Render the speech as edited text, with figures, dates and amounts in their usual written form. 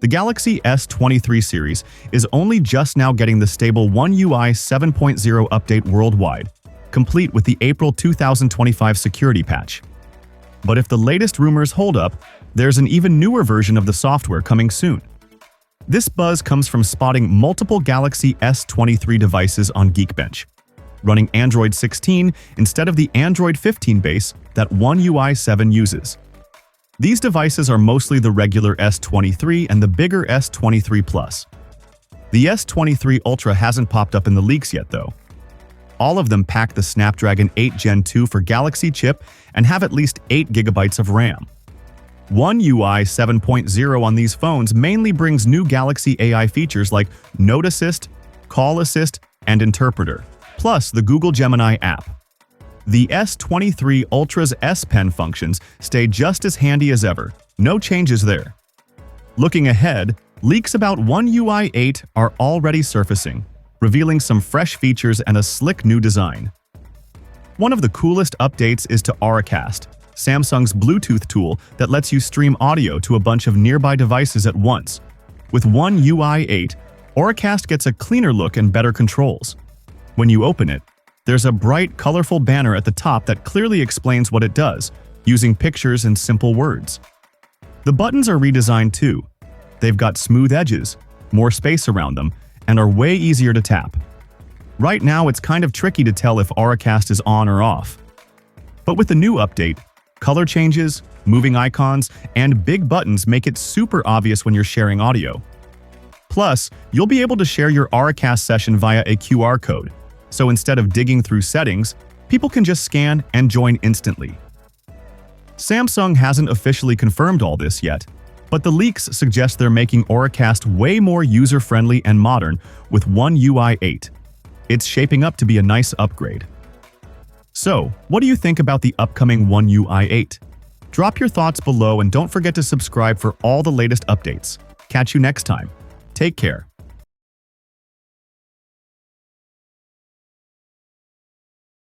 The Galaxy S23 series is only just now getting the stable One UI 7.0 update worldwide, complete with the April 2025 security patch. But if the latest rumors hold up, there's an even newer version of the software coming soon. This buzz comes from spotting multiple Galaxy S23 devices on Geekbench, running Android 16 instead of the Android 15 base that One UI 7 uses. These devices are mostly the regular S23 and the bigger S23 Plus. The S23 Ultra hasn't popped up in the leaks yet, though. All of them pack the Snapdragon 8 Gen 2 for Galaxy chip and have at least 8 GB of RAM. One UI 7.0 on these phones mainly brings new Galaxy AI features like Note Assist, Call Assist, and Interpreter, plus the Google Gemini app. The S23 Ultra's S Pen functions stay just as handy as ever, no changes there. Looking ahead, leaks about One UI 8 are already surfacing, revealing some fresh features and a slick new design. One of the coolest updates is to Auracast, Samsung's Bluetooth tool that lets you stream audio to a bunch of nearby devices at once. With One UI 8, Auracast gets a cleaner look and better controls. When you open it, there's a bright, colorful banner at the top that clearly explains what it does, using pictures and simple words. The buttons are redesigned too. They've got smooth edges, more space around them, and are way easier to tap. Right now, it's kind of tricky to tell if Auracast is on or off. But with the new update, color changes, moving icons, and big buttons make it super obvious when you're sharing audio. Plus, you'll be able to share your Auracast session via a QR code. So instead of digging through settings, people can just scan and join instantly. Samsung hasn't officially confirmed all this yet, but the leaks suggest they're making Auracast way more user-friendly and modern with One UI 8. It's shaping up to be a nice upgrade. So, what do you think about the upcoming One UI 8? Drop your thoughts below and don't forget to subscribe for all the latest updates. Catch you next time. Take care.